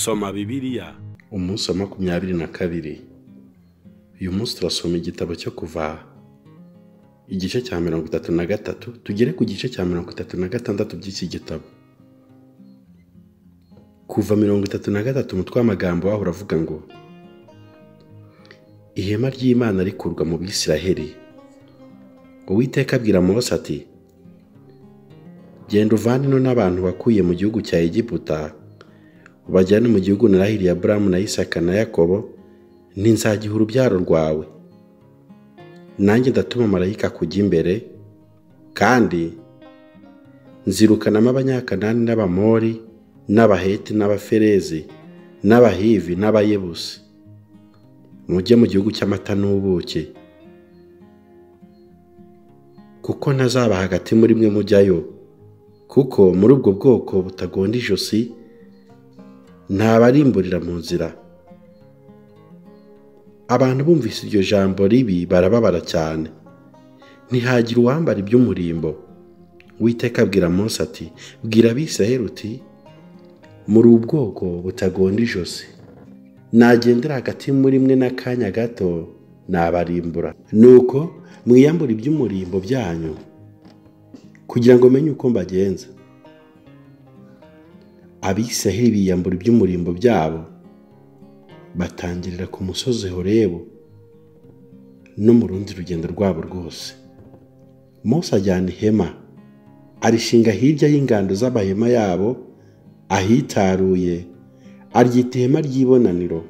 Soma Bibiliya. Umunsi wa 22. Uyu munsi turasoma igitabo cyo Kuva igice cya 33 tugere ku gice cya 36 by'iki gitabo. Kuva 33 umutwe w'amagambo waho uravuga ngo ihema ry'Imana rikurwa mu Bisiraheli. Uwiteka abwira Mose ati, genda uvane n'abantu wakuye mu gihugu cya Egiputa ubajyane mu gihugu narahiriye Aburahamu na Isaka na Yakobo, nzagiha urubyaro rwawe. Nanjye ndatuma marayika kujya imbere, kandi nzirukanamo Abanyakanani n'Abamori n'Abaheti n'Abaferezi n'Abahivi n'Abayebusi. Mujye mu gihugu cy'amata n'ubuki, kuko ntazaba hagati muri mwe mujyayo, kuko muri ubwo bwoko butagonda ijosi ntabarimburira mu nzira. Abantu bumvise iryo jambo ribi barababara cyane, ntihagira uwambara iby'umurimbo. Uwiteka abwira Mose ati, bwira Abisiraheli uti, muri ubwoko butagonda ijosi nagendera hagati muri mwe n'akanya gato nabarimbura. Nuko mwiyambura iby'umurimbo byanyu kugira ngo menye uko mbagenza. Abisiraheli biyambura iby'umurimbo byabo, batangirira ku musozi Horebu no mu rundi rugendo rwabo rwose. Mose ajyana ihema, arishinga hirya y'ingando z'amahema yabo ahitaruye, aryita ihema ry'ibonaniro.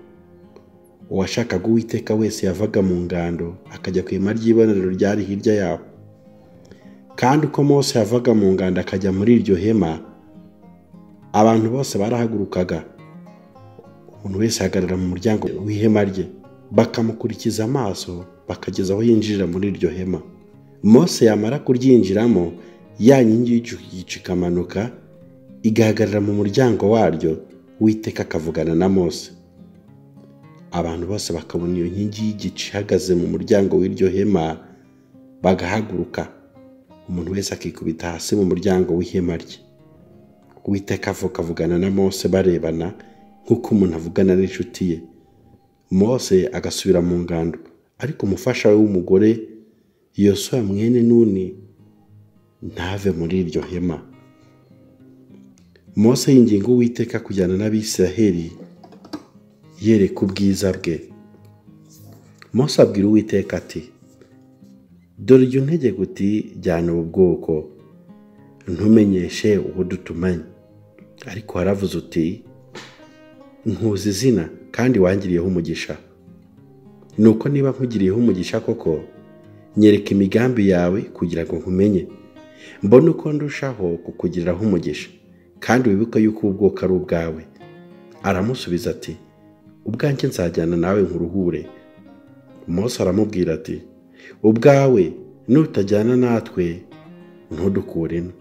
Uwashakaga Uwiteka wese yavaga mu ngando akajya ku ihema ry'ibonaniro ryari hirya yabo. Kandi uko Mose yavaga mu ngando akajya muri iryo hema, abantu bose barahagurukaga, umuntu wese ahagarara mu muryango w'ihema rye, bakamukurikiza amaso bakageza aho yinjirira muri iryo hema. Mose yamara kuryinjiramo, ya nkingi y'igicu ikamanuka igahagarara mu muryango waryo. Uwiteka akavugana na Mose. Abantu bose bakabona iyo nkingi y'igicu ihagaze mu muryango w'iryo hema, bagahaguruka, umuntu wese akikubita hasi mu muryango w'ihema rye. Uwiteka avugana na Mose barebana nk'uko umuntu avugana n'inshuti ye. Mose agasubira mu ngando, ariko umufasha we w'umugore Yosuwa mwene Nuni ntave muri iryo hema. Mose yinginga Uwiteka kujyana n'Abisiraheli yereka ubwiza bwe. Mose abwira Uwiteka ati, dore iryo ntegeko uti, jyana ubu bwoko, ntumenyeshe uwo dutumanye. Ariko haravuze uti, nkuzi izina kandi wangiriyeho umugisha. Nuko niba nkugiriyeho umugisha koko, nyereka imigambi yawe kugira ngo nkumenye, mbone uko ndushaho kukugiriraho umugisha, kandi wibuke yuko ubu bwoko ari ubwawe. Aramusubiza ati, ubwanjye nzajyana nawe nkuruhure. Mose aramubwira ati, ubwawe nutajyana natwe ntudukuremo.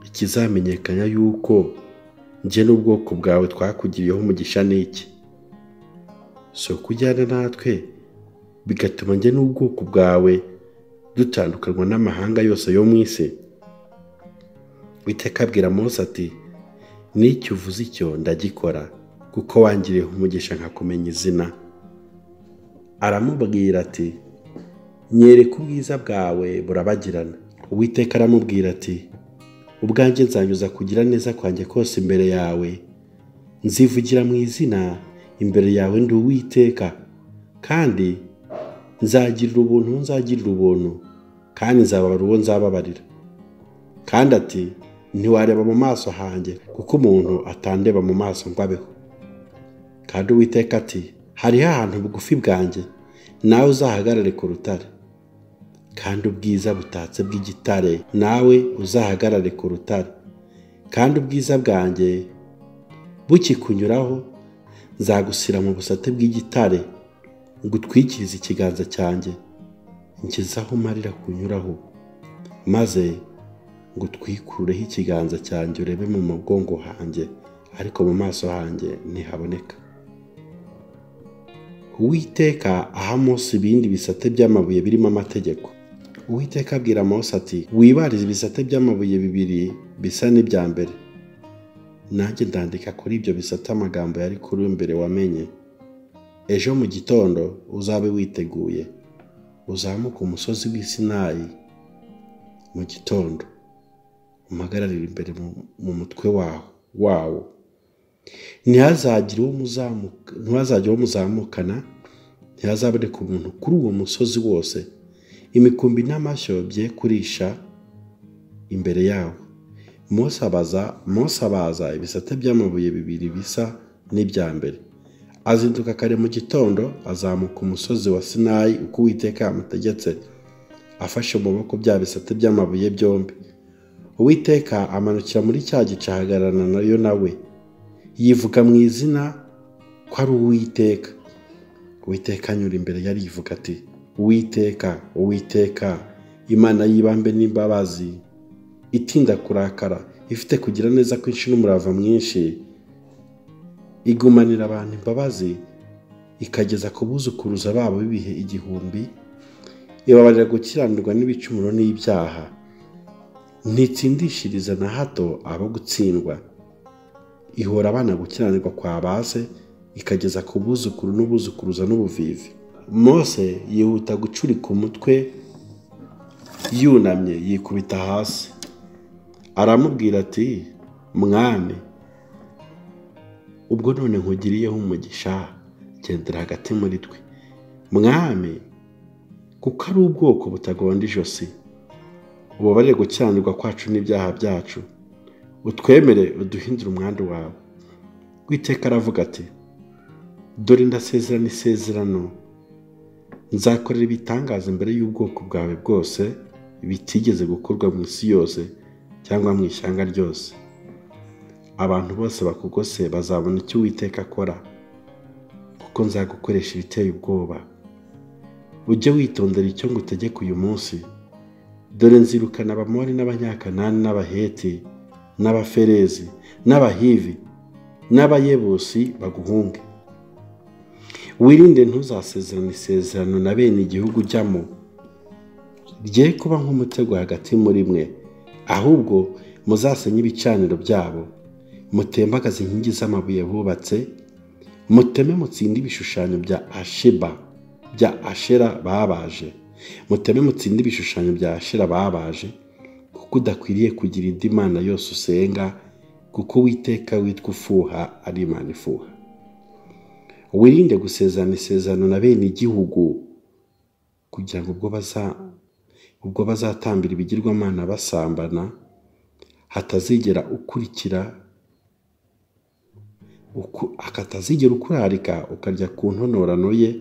Ikizamenyekanya yuko njye n'ubwoko bwawe twakugiriyeho umugisha n'iki? So kujyana natwe bigatuma njye n'ubwoko bwawe dutandukanywa n'amahanga yose yo mu isi? Uwiteka abwira Mose ati, n'icyo uvuze icyo ndagikora, kuko wangiriyeho umugisha nkakumenya izina. Aramubwira ati, nyereka ubwiza bwawe burabagirana. Uwiteka aramubwira ati, ubwanjye nzanyuza kugira neza kwanjye kose imbere yawe, nzivugira mu izina imbere yawe ndi Uwiteka, kandi nzagirira ubuntu, kandi nzababarira uwo nzababarira. Kandi ati, ntiwareba mu maso hanjye, kuko umuntu atandeba mu maso ngo abeho. Kandi Uwiteka ati, hariho ahantu bugufi bwanjye, nawe uzahagarare ku rutare, kandi ubwiza butatse bw'igitare nawe uzahagarare ku rutare. Kandi ubwiza bwanjye bukikunyuraho, nzagushyira mu busate bw'igitare, ngutwikirize ikiganza cyanjye, ngeze aho marira kunyuraho, maze ngutwikureho ikiganza cyanjye urebe mu mugongo hanjye, ariko mu maso hanjye ntihaboneka. Uwiteka aha Mose ibindi bisate by'amabuye birimo amategeko. Uwiteka abwira Mose ati, wibarize ibisate by'amabuye bibiri bisa n'ibya mbere, nanjye ndandika kuri ibyo bisate amagambo yari kuri imbere wamenye. Ejo mu gitondo uzabe witeguye, uzamuka umusozi w'i Sinayi mu gitondo, umpagararire imbere mu mutwe wawo. Ntihazagire uwo muzamukana, ntihazaboneka umuntu kuri uwo musozi wose. Imikumbi n'amashyo bye kurisha imbere yawo. Mose abaza ibisate by'amabuye bibiri bisa n'ibya mbere. Azinduka kare mu gitondo, azamuka umusozi wa Sinayi uko Uwiteka amutegetse, afashe mu maboko bya bisate by'amabuye byombi. Uwiteka amanukira muri cya gicu ahagararana nayo nawe, yivuga mu izina ko ari Uwiteka. Uwiteka anyura imbere yari yivuga ati, Uwiteka, Uwiteka, Imana y'ibambe n'imbabazi, itinda kurakara, ifite kugira neza kwinshi n'umurava mwinshi, igumanira abantu imbabazi, ikageza ku buzukuruza babo b'ibihe 1000, ibabarira gukiranirwa n'ibicumuro n'ibyaha, ntitsindishiriza na hato abo gutsindwa, ihora abana gukiranirwa kwa base, ikageza ku buzukuru n'ubuzukuruza n'ubuvivi. Mose yihuta gucurika umutwe, yunamye yikubita hasi, aramubwira ati, Mwami, ubwo none nkugiriyeho umugisha, gendera hagati muri twe. Mwami, kuko ari ubwoko butagonda ijosi, ubabarire gukiranirwa kwacu n'ibyaha byacu, utwemere uduhindure umwandu wawe. Uwiteka aravuga ati, dore ndasezerana isezerano, nzakorera ibitangaza imbere y'ubwoko bwawe bwose bitigeze gukorwa mu isi yose cyangwa mu ishyanga ryose. Abantu bose bakugose bazabona icyo Uwiteka akora, kuko nzagukoresha ibiteye ubwoba. Ujye witondera icyo ngutegeka uyu munsi. Dore nzirukana Abamori n'Abanyakanani n'Abaheti n'Abaferezi n'Abahivi n'Abayebusi baguhunge. Wirinde ntuzasezerane isezerano na bene igihugu ujyamo, rye kuba nk'umutego hagati muri mwe, ahubwo muzasenye ibicaniro byabo, mutembagaze inkingi z'amabuye bubatse, muteme mutsinde ibishushanyo bya Ashera babaje, muteme mutsinde ibishushanyo bya Ashera babaje, kuko udakwiriye kugira indi mana yose usenga, kuko Uwiteka witwa ufuha ari Imana ifuha. Wirinde gusezerana isezerano na bene igihugu, kugira ngo ubwo bazatambira ibigirwamana basambana, hatazigera ukurarika ukarya ku ntonorano ye,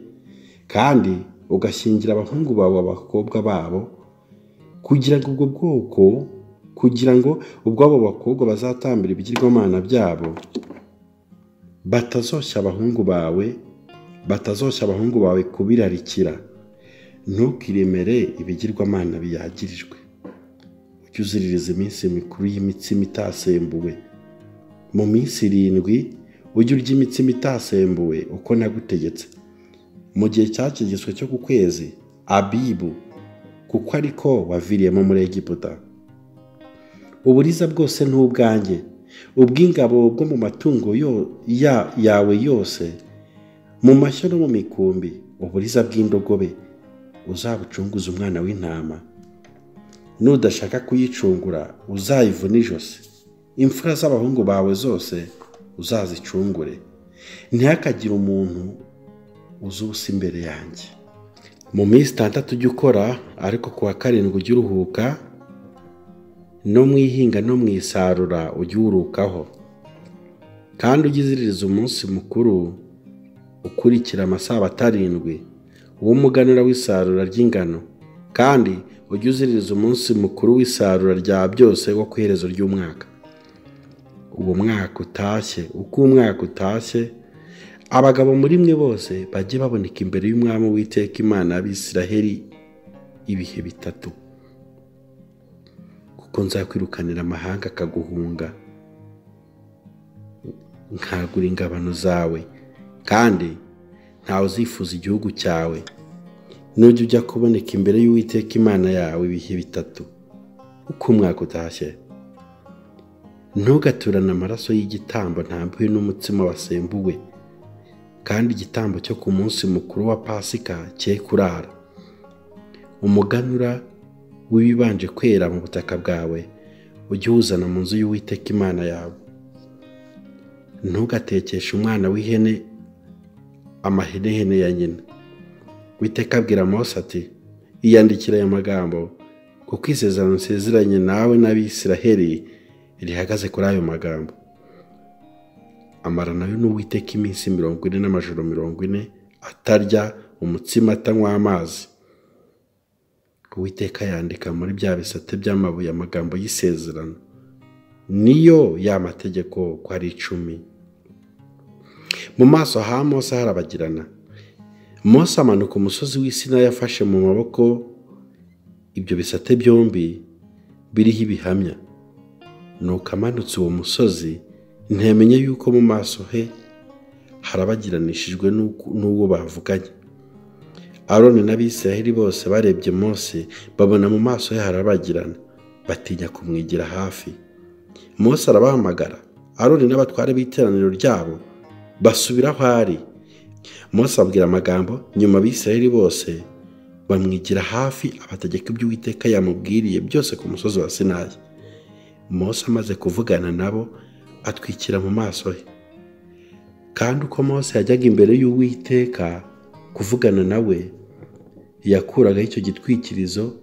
kandi ugashyingira abahungu bawe abakobwa babo, kugira ngo ubwo abo bakobwa bazatambira ibigirwamana byabo batazoshya abahungu bawe kubirarikira. Ntukiremere ibigirwamana biyagirijwe. Ujye uziririza iminsi mikuru y'imitsima itasembuwe. Mu minsi 7 ujye urya imitsima itasembuwe uko nagutegetse, mu gihe cyategetswe cyo ku kwezi Abibu, kuko ariko waviriyemo muri Egiputa. Uburiza bwose n'ubwanjye, ubw'ingabo bwo mu matungo yawe yose, mu mashyo no mu mikumbi, uburiza bw'indogobe, uzabucunguza umwana w'intama. Nudashaka kuyicungura, uzayivuna ijosi. Imfura z'abahungu bawe zose uzazicungure. Ntihakagire umuntu uza ubusa imbere yanjye. Mu minsi 6 ujye ukora, ariko ku wa 7 ujye uruhuka, no mu ihinga no mu isarura ujye uruhukaho. Kandi ujye uziririza umunsi mukuru ukurikira amasabato 7 w'umuganura w'isarura ry'ingano, kandi ujye uziririza umunsi mukuru w'isarura rya byose wo ku iherezo ry'umwaka. Uko umwaka utashye, abagabo muri mwe bose bajye baboneka imbere y'Umwami Uwiteka Imana y'Abisiraheli ibihe 3, kuko nzakwirukanira amahanga akaguhunga, nkagura ingabano zawe, kandi ntawe uzifuza igihugu cyawe. Nujya ujya kuboneka imbere y'Uwiteka Imana yawe ibihe 3 uko umwaka utashye. ntugaturane amaraso y'igitambo ntambuwe n'umutsima wasembuwe, kandi igitambo cyo ku munsi mukuru wa Pasika cye kurara. Umuganura w'ibibanje kwera mu butaka bwawe ujye uwuzana mu nzu y'Uwiteka Imana yawe. Ntugatekeshe umwana w'ihene amahenehene ya nyina. Uwiteka abwira Mose ati, iyandikira aya magambo, kuko isezerano nsezeranye nawe n'Abisiraheli rihagaze kuri ayo magambo. Amara nayo n'Uwiteka iminsi 40 n'amajoro 40 atarya umutsima atanywa amazi. Uwiteka yandika muri bya bisate by'amabuye amagambo y'isezerano, niyo ya mategeko ko ari 10. Mu maso ha Mose harabagirana. Mose amanuka umusozi w'Isinayi yafashe mu maboko ibyo bisate byombi biriho ibihamya. Nuko amanutse uwo musozi ntiyamenye yuko mu maso he harabagiranishijwe n'uwo bavuganye. Aroni n'Abisiraheli bose barebye Mose babona mu maso he harabagirana, batinya kumwigira hafi. Mose arabahamagara, Aroni n'abatware b'iteraniro ryabo basubira aho ari. Mose abwira amagambo, nyuma Abisiraheli bose bamwigira hafi abategeka ibyo Uwiteka yamubwiriye byose ku musozi wa Sinayi. Mose amaze kuvugana nabo atwikira mu maso he. Kandi uko Mose yajyaga imbere y'Uwiteka kuvugana nawe, yakuragaho icyo gitwikirizo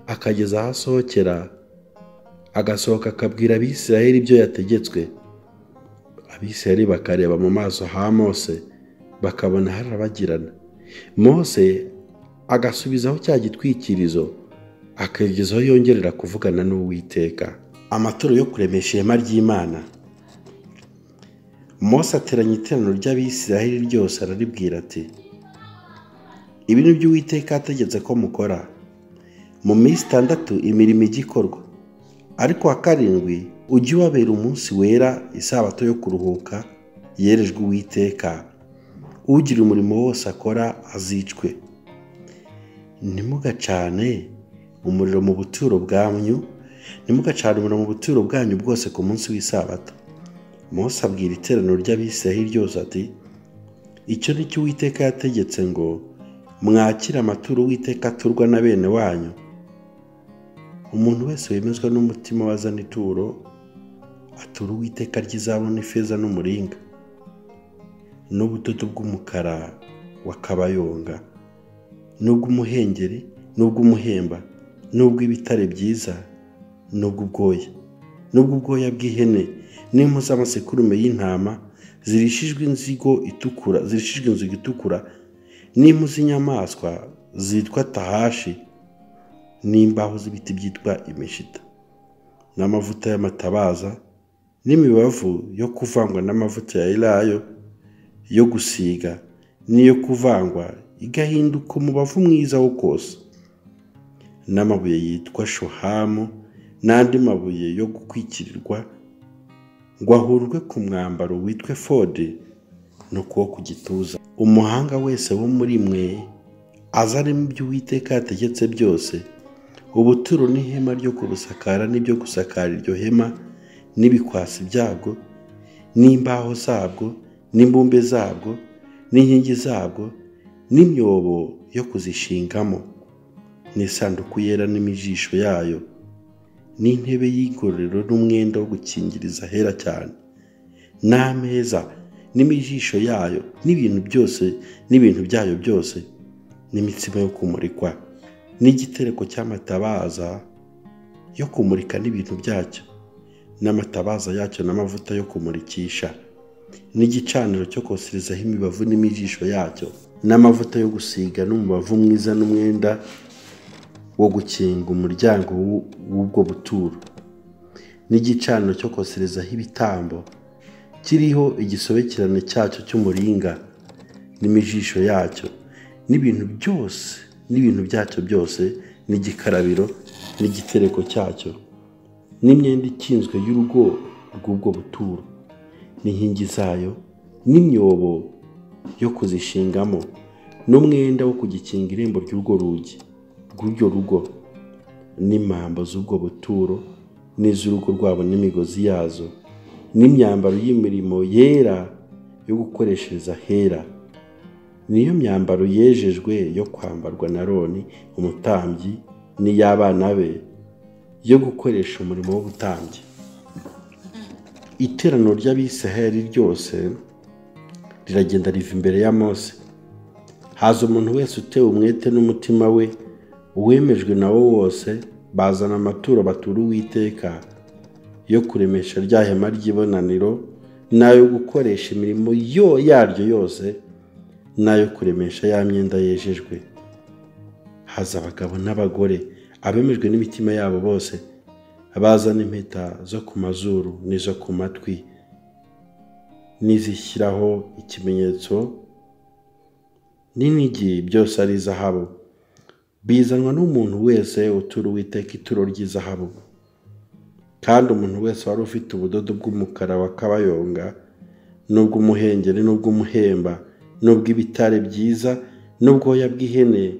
akageza aho asohokera, agasohoka akabwira Abisiraheli ibyo yategetswe. Abisiraheli bakareba mu maso ha Mose bakabona harabagirana. Mose agasubizaho cya gitwikirizo akagezaho yongerera kuvugana n'Uwiteka. Amaturo yo kuremesha ihema ry'Imana. Mose ateranya iteraniro ry'Abisiraheli ryose araribwira ati, ibi ni byo Uwiteka yategetse ko mukora. Mu minsi 6 imirimo ijya ikorwa, ariko wa 7 ujye ubabera umunsi wera, isabato yo kuruhuka yerejwe Uwiteka. Ugira umurimo wose akora azicwe. Ntimugacane umuriro mu buturo bwanyu, ntimugacane umuriro mu buturo bwanyu bwose ku munsi w'isabato. Mose abwira iteraniro ry'Abisiraheli ryose ati, icyo ni cyo Uwiteka yategetse ngo mwakire amaturo Uwiteka aturwa na bene wanyu. Umuntu wese wemezwa n'umutima wazana ituro atura Uwiteka ry'izahabu n'ifeza n'umuringa n'ubudodo bw'umukara wa kabayonga n'ubw'umuhengeri n'ubw'umuhemba n'ubw'ibitare byiza n'ubw'ubwoya bw'ihene n'impu z'amasekurume y'intama zirishijwe inzigo itukura n'impu z'inyamaswa zitwa tahashi n'imbaho z'ibiti byitwa imishita n'amavuta y'amatabaza n'imibavu yo kuvangwa n'amavuta ya elayo yo gusiga n'iyo kuvangwa igahinduka umubavu mwiza wo kosa n'amabuye yitwa shohamu n'andi mabuye yo gukwikirirwa ngo ahurwe ku mwambaro witwe fode no kuwo ku gituza. Umuhanga wese wo muri mwe azaremo ibyo Uwiteka yategetse byose, ubuturo n'ihema ryo kubusakara n'ibyo gusakara iryo hema n'ibikwasi byabwo n'imbaho zabwo n'imbumbe zabwo n'inkingi zabwo n'imyobo yo kuzishingamo n'isanduku yera n'imijisho yayo n'intebe y'igororero n'umwenda wo gukingiriza hera cyane n'ameza n'imijisho yayo n'ibintu byayo byose n'imitsima yo kumurikwa n'igitereko cy'amatabaza yo kumurika n'ibintu byacyo n'amatabaza yacyo n'amavuta yo kumurikisha n'igicaniro cyo koserezaho imibavu n'imijisho yacyo n'amavuta yo gusiga n'umubavu mwiza n'umwenda wo gukinga umuryango w'ubwo buturo n'igicaniro cyo koserezaho ibitambo kiriho igisobekerane cyacyo cy'umuringa n'imijisho yacyo n'ibintu byacyo byose n'igikarabiro n'igitereko cyacyo n'imyenda ikinzwe y'urugo rw'ubwo buturo n'inkingi zayo n'imyobo yo kuzishingamo n'umwenda wo kugikinga irembo ry'urwo rugo n'impambo z'ubwo buturo n'iz'urugo rwabo n'imigozi yazo, n'imyambaro y'imirimo yera yo gukoreshereza hera. Niyo myambaro yejejwe yo kwambarwa na Aroni umutambyi n'iy'abana be yo gukoresha umurimo w'ubutambyi. Iteraniro ry'Abisiraheli ryose riragenda riva imbere ya Mose. Haza umuntu wese utewe umwete n'umutima we, uwemejwe na wo wose, bazana amaturo batura Uwiteka yo kuremesha rya hema ry'ibonaniro, n'ayo gukoresha imirimo yaryo yose, n'ayo kuremesha ya myenda yejejwe. Haza abagabo n'abagore, abemejwe n'imitima yabo bose, bazana impeta zo ku mazuru n'izo ku matwi, n'izishyiraho ikimenyetso n'inigi, byose ari izahabu. Bizanwa n'umuntu wese utura Uwiteka ituro ry'izahabu. Kandi umuntu wese wari ufite ubudodo bw'umukara wa kabayonga, n'ubw'umuhengeri, n'ubw'umuhemba, n'ubw'ibitare byiza, n'ubwoya bw'ihene,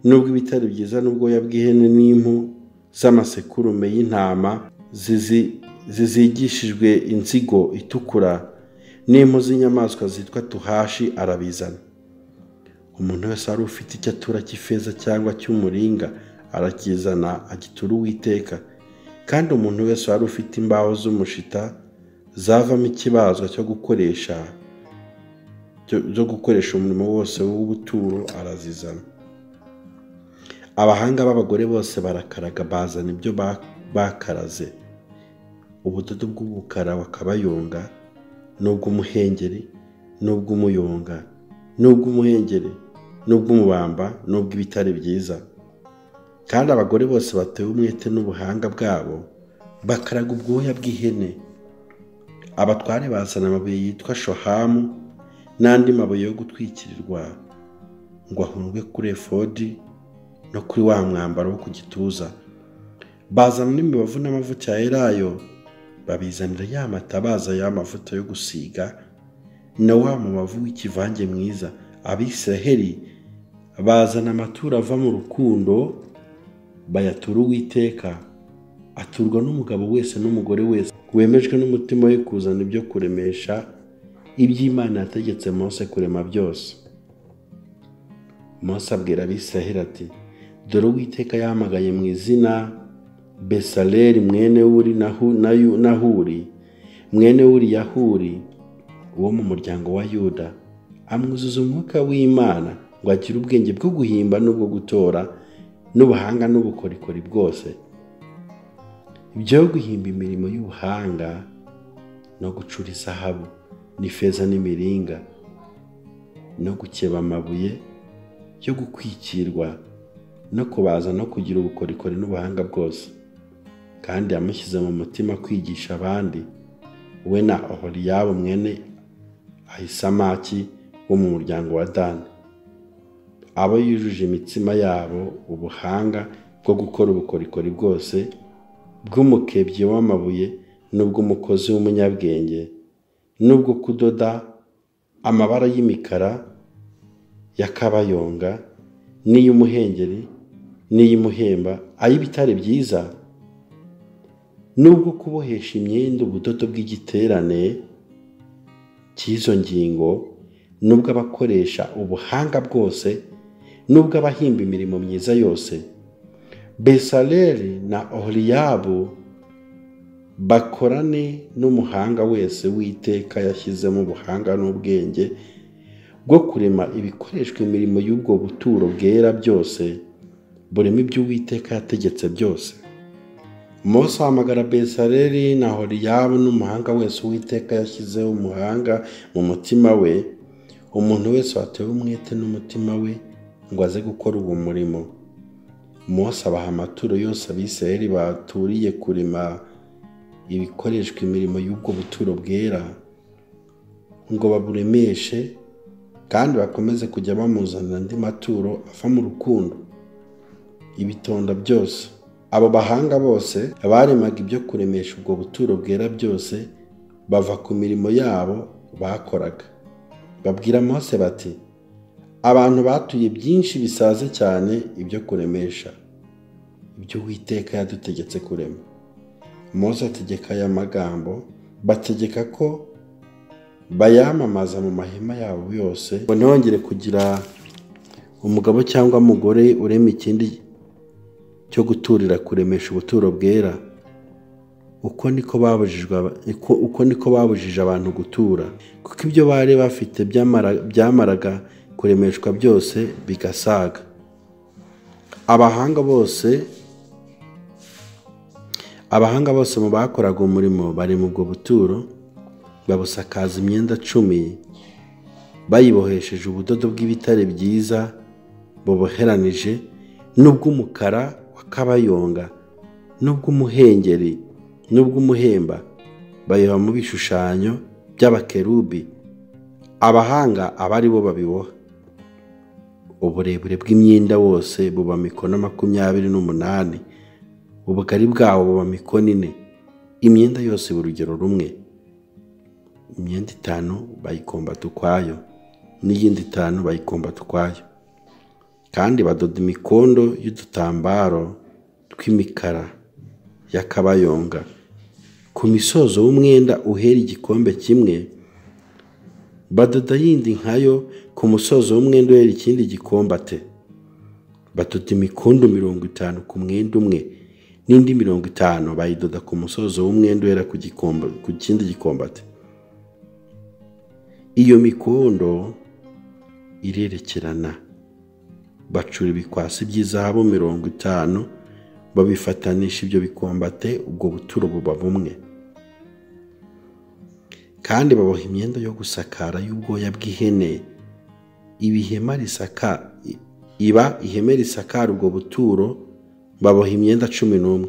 n'ubw'ibitare byiza, n'ubwoya bw'ihene, n'impu z'amasekurume y'intama zizigishijwe inzigo itukura, n'impu z'inyamaswa zitwa tuhashi arabizana. Umuntu wese wari ufite icyo atura cy'ifeza cyangwa cy'umuringa arakizana agitura Uwiteka. Kandi umuntu wese wari ufite imbaho z'umushita zavamo ikibazwa cyo gukoresha umurimo wose w'ubuturo arazizana. Abahanga b'abagore bose barakaraga, bazana ibyo bakaraze: ubudodo bw'umukara wa kabayonga, n'ubw'umuhengeri, n'ubw'umuyonga, n'ubw'umuhengeri, n'ubw'umubamba, n'ubw'ibitare byiza. Kandi abagore bose batewe umwete n'ubuhanga bwabo bakaraga ubwoya bw'ihene. Abatware bazana amabuye yitwa shohamu n'andi mabuye yo gutwikirirwa ngo ahundwe kuri efodi no kuri wa mwambaro wo ku gituza. Bazana n'imibavu n'amavuta ya elayo, babizanira ya matabaza y'amavuta yo gusiga na wa mubavu w'ikivange mwiza. Abisiraheli bazana amaturo ava mu rukundo bayatura Uwiteka. Aturwa n'umugabo wese n'umugore wese wemejwe n'umutima we kuzana ibyo kuremesha iby'Imana yategetse Mose kurema byose. Mose abwira Abisiraheli ati: dore Uwiteka yahamagaye mu izina Besaleli mwene Uri na Huri mwene Uri ya Huri, uwo mu muryango wa Yuda, amwuzuza umwuka w'Imana ngo agire ubwenge bwo guhimba n'ubwo gutora, n'ubuhanga n'ubukorikori bwose. Ibyo guhimba imirimo y'ubuhanga no gucura izahabu n'ifeza n'imiringa, no gukeba amabuye yo gukwikirwa, no kubaza no kugira ubukorikori n'ubuhanga bwose. Kandi yamushyize mu mutima kwigisha abandi, we na Oholiyabu mwene Ahisamaki wo mu muryango wa Dani, abo yujuje imitsima yabo ubuhanga bwo gukora ubukorikori bwose, bw'umukebyi w'amabuye, n'ubw'umukozi w'umunyabwenge, n'ubwo kudoda amabara y'imikara ya kabayonga, n'iy'umuhengeri, n'iy'umuhemba, ay'ibitare byiza, n'ubwo kubohesha imyenda ubudodo bw'igiterane cy'izo ngingo, n'ubwo abakoresha ubuhanga bwose, n'ubwo abahimba imirimo myiza yose. Besaleli na Oholiyabu bakorane n'umuhanga wese w'Uwiteka yashyizemo ubuhanga n'ubwenge bwo kurema ibikoreshwa imirimo y'ubwo buturo bwera byose, burema ibyo Uwiteka yategetse byose. Mose ahamagara Besaleli na Oholiyabu n'umuhanga wese Uwiteka yashyizeho umuhanga mu mutima we, umuntu wese watewe umwete n'umutima we ngo aze gukora uwo murimo. Mose abaha amaturo yose Abisiraheli baturiye kurema ibikoreshwa imirimo y'ubwo buturo bwera, ngo baburemeshe kandi bakomeze kujya bamuzanira andi maturo ava mu rukundo. Ibitonda byose, abo bahanga bose baremaga ibyo kuremesha ubwo buturo bwera byose bava ku mirimo yabo bakoraga. Babwira Mose bati: abantu batuye byinshi bisaze cyane ibyo kuremesha ibyo Uwiteka yadutegetse kurema. Mose ategeka aya magambo, bategeka ko bayamamaza mu mahema yabo yose, ngo ntihongere kugira umugabo cyangwa umugore urema ikindi cyo guturira kuremesha ubuturo bwera. Uko niko babujije abantu gutura, kuko ibyo bari bafite byamaraga kuremeshwa byose bigasaga. Abahanga bose mu bakoraga umurimo bari mu bwo buturo babusakaza imyenda 10 bayibohesheje ubudodo bw'ibitare byiza buboheranije, n'ubw'umukara wa kabayonga, n'ubw'umuhengeri, n'ubw'umuhemba, bayiha mu bishushanyo by'abakerubi. Abahanga aba ari bo babiboha. Uburebure bw'imyenda wose buba mikono 28, ubugari bwawo buba mikono 4, imyenda yose urugero rumwe. Imyenda 5 bayikombata ukwayo, n'iyindi 5 bayikombata ukwayo. Kandi badoda imikondo y'udutambaro tw'imikara y'akabayonga ku misozo w'umwenda uhera igikombe kimwe, badoda yindi nkayo ku musozo w'umwenda uhera ikindi gikombate. Badoda imikondo 50 ku mwenda umwe, n'indi 50 bayidoda ku musozo w'umwenda uhera ku kindi gikombate. Iyo mikondo irerekerana. Bacura ibikwasi by'izahabu 50 babifatanisha ibyo bikombate, ubwo buturo buba bumwe. Kandi baboha imyenda yo gusakara y'ubwoya bw'ihene. Ihema risakara ubwo buturo baboha imyenda 11.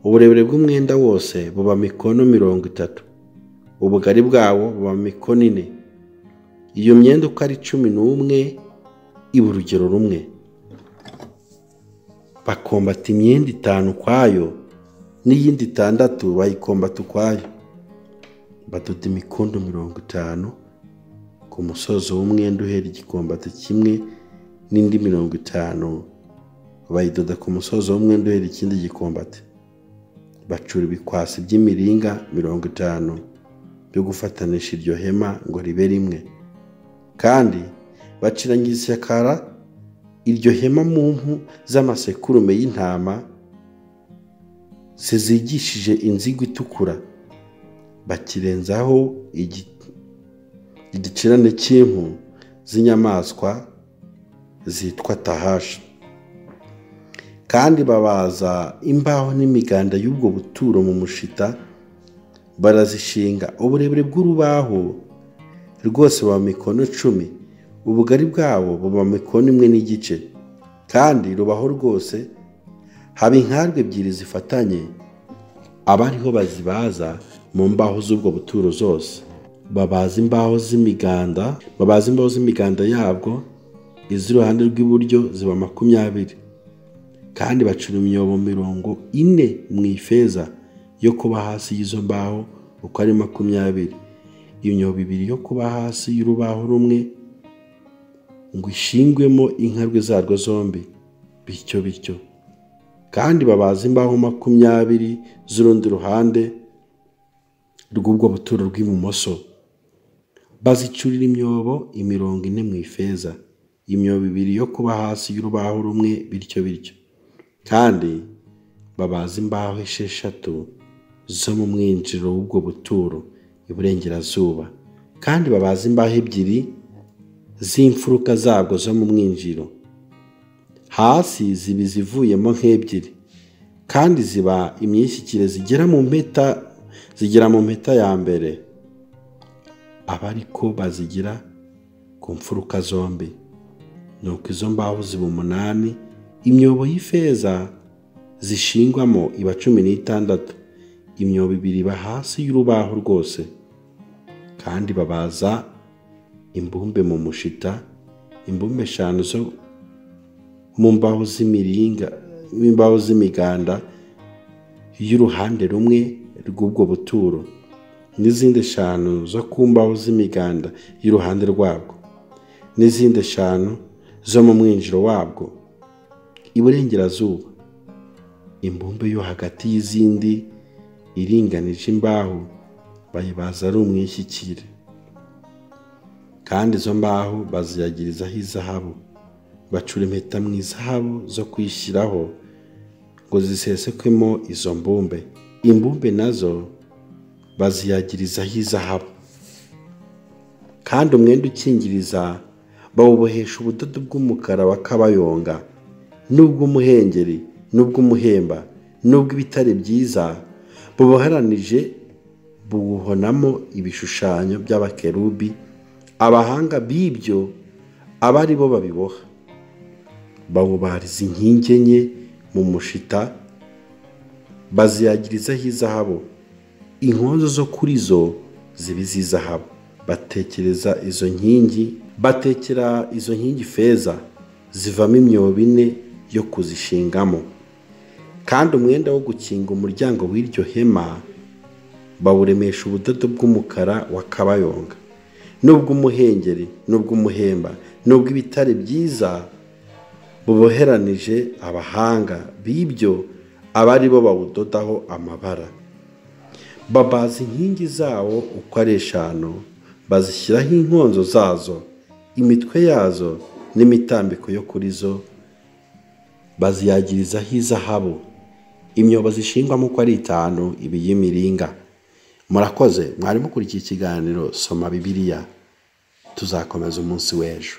Uburebure bw'umwenda wose buba mikono 30, ubugari bwawo buba mikono 4. Iyo myenda uko ari 11 iba urugero rumwe. Bakombata imyenda 5 ukwayo, n'iyindi 6 bayikombata ukwayo. Badoda imikondo 50 ku musozo w'umwenda uhera igikombate kimwe, n'indi 50 bayidoda ku musozo w'umwenda uhera ikindi gikombate. Bacura ibikwasi by'imiringa 50 byo gufatanisha iryo hema ngo ribe rimwe. Kandi bacirangisakara iryo hema mu mpu z'amasekurume y'intama zizigishije inzigo itukura. Bakirenzaho igicirane cy'impu z'inyamaswa zitwa tahashi. Kandi babaza imbaho n'imiganda y'ubwo buturo mu mushita, barazishinga. Uburebure bw'urubaho rwose buba mikono 10, ubugari bwawo buba mikono 1 n'igice. Kandi rubaho rwose haba inkarwe 2 zifatanye, aba ariho bazibaza mu mbaho z'ubwo buturo zose. Babaza imbaho z'imiganda yabwo, iz'iruhande rw'iburyo ziba 20. Kandi bacura imyobo 40 mu ifeza yo kuba hasi y'izo mbaho uko ari 20. Imyobo 2 yo kuba hasi y'urubaho rumwe ngo ishingwemo inkarwe zarwo zombi, bityo. Kandi babaza imbaho 20 z'urundi ruhande rw'ubwo buturo rw'ibumoso. Bazicurira imyobo 40 mu ifeza, imyobo 2 yo kuba hasi y'urubaho rumwe, bityo. Kandi babaza imbaho 6 zo mu mwinjiro w'ubwo buturo iburengerazuba. Kandi babaza imbaho 2 z'imfuruka zabwo zo mu mwinjiro. Hasi ziba zivuyemo nk'ebyiri, kandi ziba imyishyikire zigera mu mpeta ya mbere. Aba ariko bazigira ku mfuruka zombi. Nuko izo mbaho ziba 8. Imyobo y'ifeza zishingwamo iba 16. Imyobo 2 iba hasi y'urubaho rwose. Kandi babaza imbumbe mu mushita, imbumbe 5 zo mu mbaho z'imiganda y'uruhande rumwe rw'ubwo buturo, n'izindi 5 zo ku mbaho z'imiganda y'uruhande rwabwo, n'izindi 5 zo mu mwinjiro wabwo iburengerazuba. Imbumbe yo hagati y'izindi iringanije imbaho bayibaza ari umwishyikire, kandi izo mbaho baziyagirizaho izahabu, bacura impeta mu izahabu zo kwishyiraho ngo zisesekwemo izo mbumbe. Imbumbe nazo baziyagirizaho izahabu, kandi umwenda ukingiriza bawubohesha ubudodo bw'umukara wa kabayonga, n'ubw'umuhengeri, n'ubw'umuhemba, n'ubw'ibitare byiza, buboheranije buwuhonamo ibishushanyo by'abakerubi. Abahanga b'ibyo aba ari bo babiboha, bawubariza inkingi enye mu mushita, baziyagirizaho izahabu. Inkonzo zo kuri zo ziba iz'izahabu. Batekera izo nkingi feza, zivamo imyobo ine yo kuzishingamo. Kandi umwenda wo gukinga umuryango w'iryo hema bawuremesha ubudodo bw'umukara wa kabayonga, n'ubw'umuhengeri, n'ubw'umuhemba, n'ubw'ibitare byiza, buboheranije. Abahanga b'ibyo aba ari bo bawudodaho amabara. Babaza inkingi zawo uko ari 5, bazishyiraho inkonzo zazo, imitwe yazo n'imitambiko yo kuri zo baziyagirizaho izahabu. Imyobo zishingwamo uko ari 5 iba iy'imiringa. Murakoze, mwari mukurikiye ikiganiro Soma Bibiliya. Tuzakomeza umunsi w'ejo.